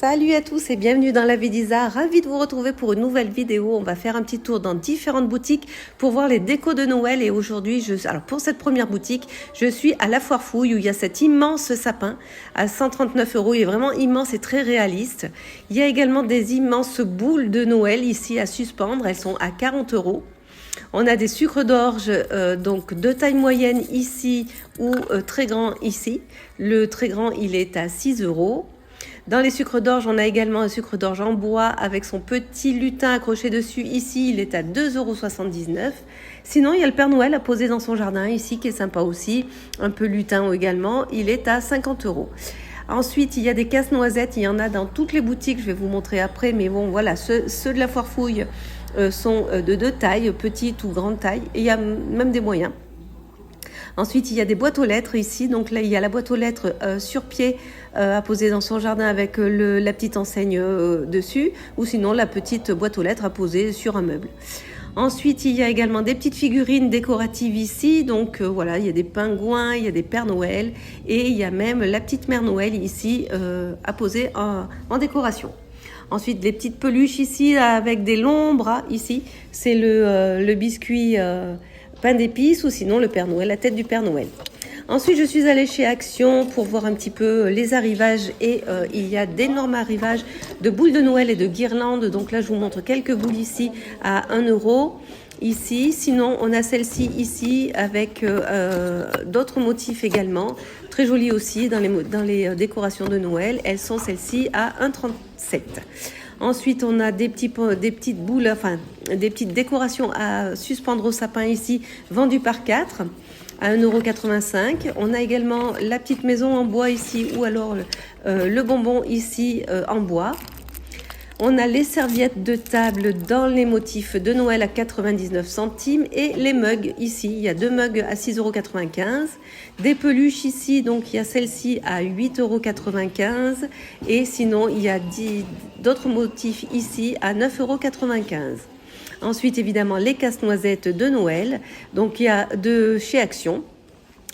Salut à tous et bienvenue dans la vie d'Isa, ravie de vous retrouver pour une nouvelle vidéo. On va faire un petit tour dans différentes boutiques pour voir les décos de Noël. Et aujourd'hui, alors pour cette première boutique, je suis à la Foire Fouille où il y a cet immense sapin à 139 €. Il est vraiment immense et très réaliste. Il y a également des immenses boules de Noël ici à suspendre, elles sont à 40 €. On a des sucres d'orge donc de taille moyenne ici ou très grand ici. Le très grand, il est à 6 €. Dans les sucres d'orge, on a également un sucre d'orge en bois avec son petit lutin accroché dessus. Ici, il est à 2,79 €. Sinon, il y a le Père Noël à poser dans son jardin ici qui est sympa aussi. Un peu lutin également. Il est à 50 €. Ensuite, il y a des casse-noisettes. Il y en a dans toutes les boutiques. Je vais vous montrer après. Mais bon, voilà, ceux de la Foire Fouille sont de deux tailles, petite ou grande taille. Et il y a même des moyens. Ensuite, il y a des boîtes aux lettres ici. Donc là, il y a la boîte aux lettres sur pied à poser dans son jardin avec la petite enseigne dessus. Ou sinon, la petite boîte aux lettres à poser sur un meuble. Ensuite, il y a également des petites figurines décoratives ici. Donc voilà, il y a des pingouins, il y a des Pères Noël. Et il y a même la petite Mère Noël ici à poser en décoration. Ensuite, les petites peluches ici avec des longs bras ici. C'est le biscuit pain d'épices ou sinon le Père Noël, la tête du Père Noël. Ensuite, je suis allée chez Action pour voir un petit peu les arrivages et il y a d'énormes arrivages de boules de Noël et de guirlandes. Donc là, je vous montre quelques boules ici à 1 € ici. Sinon, on a celle-ci ici avec d'autres motifs également. Très jolies aussi dans les décorations de Noël. Elles sont celles-ci à 1,37 €. Ensuite, on a des petites boules, enfin des petites décorations à suspendre au sapin ici, vendues par 4 à 1,85 €. On a également la petite maison en bois ici ou alors le bonbon ici en bois. On a les serviettes de table dans les motifs de Noël à 99 centimes et les mugs ici. Il y a 2 mugs à 6,95 €. Des peluches ici, donc il y a celle-ci à 8,95 € et sinon il y a d'autres motifs ici à 9,95 €. Ensuite évidemment les casse-noisettes de Noël, donc il y a de chez Action.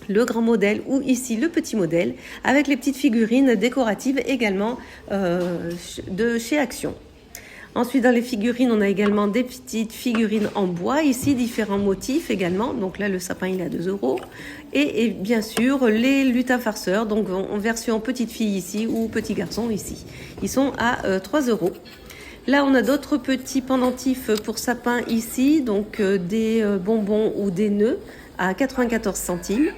Le grand modèle ou ici le petit modèle avec les petites figurines décoratives également de chez Action. Ensuite, dans les figurines, on a également des petites figurines en bois. Ici, différents motifs également. Donc là, le sapin, il est à 2 €. Et bien sûr, les lutins farceurs, donc en version petite fille ici ou petit garçon ici. Ils sont à 3 €. Là, on a d'autres petits pendentifs pour sapin ici. Donc des bonbons ou des nœuds à 94 centimes.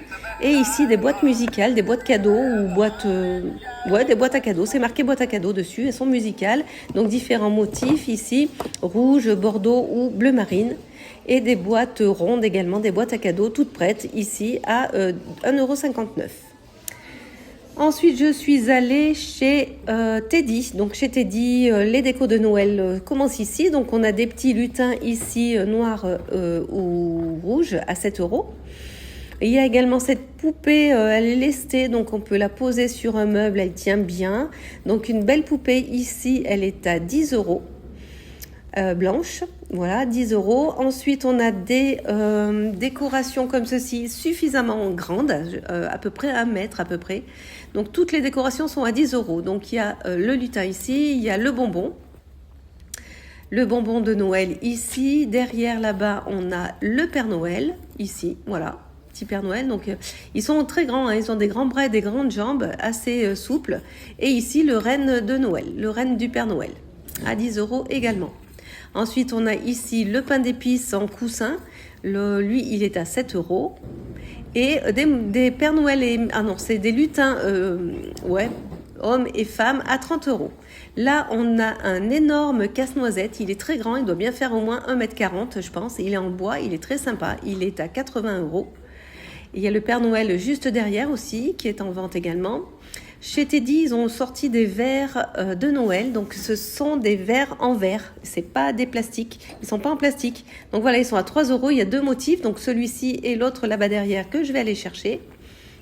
Et ici, des boîtes musicales, des boîtes cadeaux ou des boîtes à cadeaux. C'est marqué boîte à cadeaux dessus, elles sont musicales. Donc, différents motifs ici, rouge, bordeaux ou bleu marine. Et des boîtes rondes également, des boîtes à cadeaux toutes prêtes ici à 1,59 €. Ensuite, je suis allée chez Teddy. Donc, chez Teddy, les décos de Noël commencent ici. Donc, on a des petits lutins ici, noirs ou rouges, à 7 €. Et il y a également cette poupée, elle est lestée, donc on peut la poser sur un meuble, elle tient bien. Donc, une belle poupée ici, elle est à 10 €. Blanche, voilà, 10 €. Ensuite, on a des décorations comme ceci, suffisamment grandes, à peu près 1 mètre à peu près. Donc, toutes les décorations sont à 10 €. Donc, il y a le lutin ici, il y a le bonbon de Noël ici. Derrière, là-bas, on a le Père Noël ici, voilà. Petit Père Noël, donc ils sont très grands, hein, ils ont des grands bras et des grandes jambes assez souples. Et ici, le renne de Noël, le renne du Père Noël, à 10 € également. Ensuite, on a ici le pain d'épices en coussin. Lui, il est à 7 €. Et des Pères Noël c'est des lutins, hommes et femmes à 30 €. Là, on a un énorme casse-noisette. Il est très grand, il doit bien faire au moins 1,40 m, je pense. Il est en bois, il est très sympa. Il est à 80 €. Il y a le Père Noël juste derrière aussi, qui est en vente également. Chez Teddy, ils ont sorti des verres de Noël. Donc, ce sont des verres en verre. C'est pas des plastiques. Ils sont pas en plastique. Donc, voilà, ils sont à 3 €. Il y a 2 motifs. Donc, celui-ci et l'autre là-bas derrière que je vais aller chercher.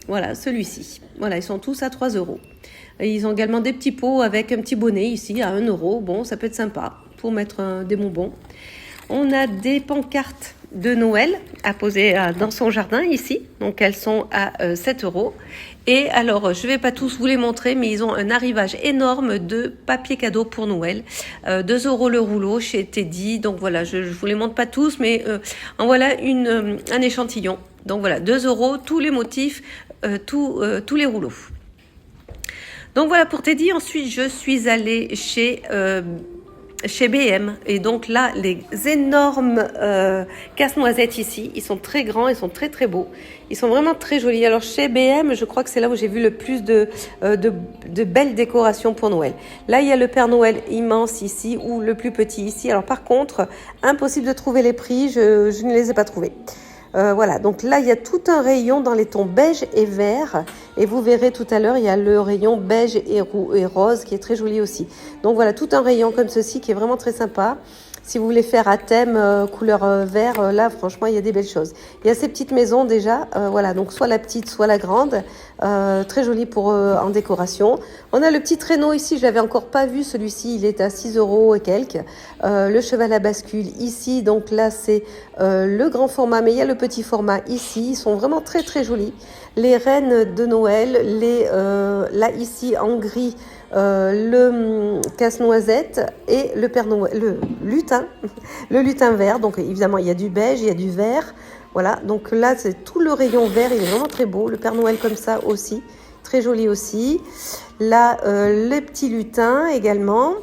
Voilà, celui-ci. Voilà, ils sont tous à 3 €. Et ils ont également des petits pots avec un petit bonnet ici à 1 €. Bon, ça peut être sympa pour mettre des bonbons. On a des pancartes de Noël à poser dans son jardin ici. Donc, elles sont à 7 €. Et alors, je vais pas tous vous les montrer, mais ils ont un arrivage énorme de papier cadeau pour Noël. 2 € le rouleau chez Teddy. Donc voilà, je vous les montre pas tous, mais en voilà un échantillon. Donc voilà, 2 € tous les motifs, tous les rouleaux. Donc voilà pour Teddy. Ensuite, je suis allée chez BM. Et donc là, les énormes casse-noisettes ici, ils sont très grands, ils sont très très beaux. Ils sont vraiment très jolis. Alors chez BM, je crois que c'est là où j'ai vu le plus de belles décorations pour Noël. Là, il y a le Père Noël immense ici ou le plus petit ici. Alors par contre, impossible de trouver les prix, je ne les ai pas trouvés. Voilà, donc là il y a tout un rayon dans les tons beige et vert, et vous verrez tout à l'heure il y a le rayon beige et rose qui est très joli aussi. Donc voilà, tout un rayon comme ceci qui est vraiment très sympa. Si vous voulez faire à thème couleur vert, là franchement il y a des belles choses. Il y a ces petites maisons déjà, voilà, donc soit la petite soit la grande, très jolie pour en décoration. On a le petit traîneau ici, je l'avais encore pas vu, celui-ci il est à 6 € et quelques. Le cheval à bascule ici, donc là c'est le grand format, mais il y a le petit format ici, ils sont vraiment très très jolis. Les reines de Noël, là ici en gris, le casse-noisette et le Père Noël, le lutin vert. Donc évidemment il y a du beige, il y a du vert. Voilà, donc là c'est tout le rayon vert, il est vraiment très beau. Le Père Noël comme ça aussi, très joli aussi. Là les petits lutins également.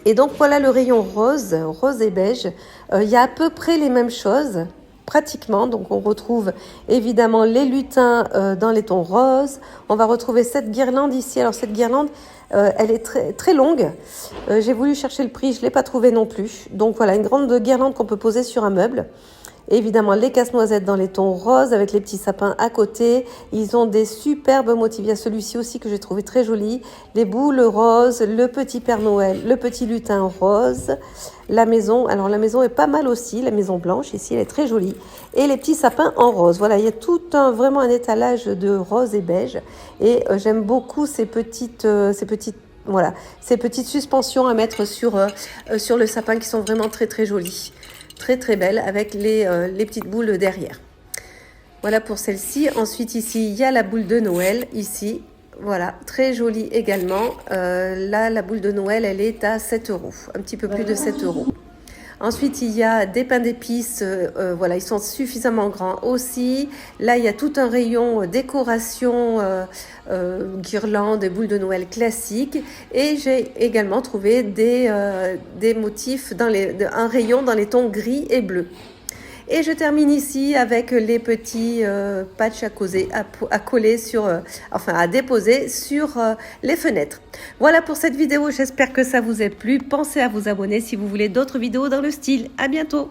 Et donc voilà le rayon rose et beige. Il y a à peu près les mêmes choses. Pratiquement, donc on retrouve évidemment les lutins dans les tons roses. On va retrouver cette guirlande ici. Alors cette guirlande, elle est très, très longue. J'ai voulu chercher le prix, je ne l'ai pas trouvé non plus. Donc voilà, une grande guirlande qu'on peut poser sur un meuble. Et évidemment, les casse-noisettes dans les tons roses avec les petits sapins à côté. Ils ont des superbes motifs. Il y a celui-ci aussi que j'ai trouvé très joli. Les boules roses, le petit Père Noël, le petit lutin rose. La maison, alors la maison est pas mal aussi. La maison blanche ici, elle est très jolie. Et les petits sapins en rose. Voilà, il y a vraiment un étalage de rose et beige. Et j'aime beaucoup ces petites suspensions à mettre sur le sapin qui sont vraiment très très jolies. Très très belle avec les petites boules derrière. Voilà pour celle-ci. Ensuite ici il y a la boule de Noël ici. Voilà, très jolie également. Là la boule de Noël elle est à 7 €, un petit peu plus de 7 €. Ensuite, il y a des pains d'épices, voilà, ils sont suffisamment grands aussi. Là, il y a tout un rayon décoration, guirlandes et boules de Noël classiques. Et j'ai également trouvé des motifs, un rayon dans les tons gris et bleu. Et je termine ici avec les petits patchs à coller à déposer sur les fenêtres. Voilà pour cette vidéo, j'espère que ça vous a plu. Pensez à vous abonner si vous voulez d'autres vidéos dans le style. À bientôt!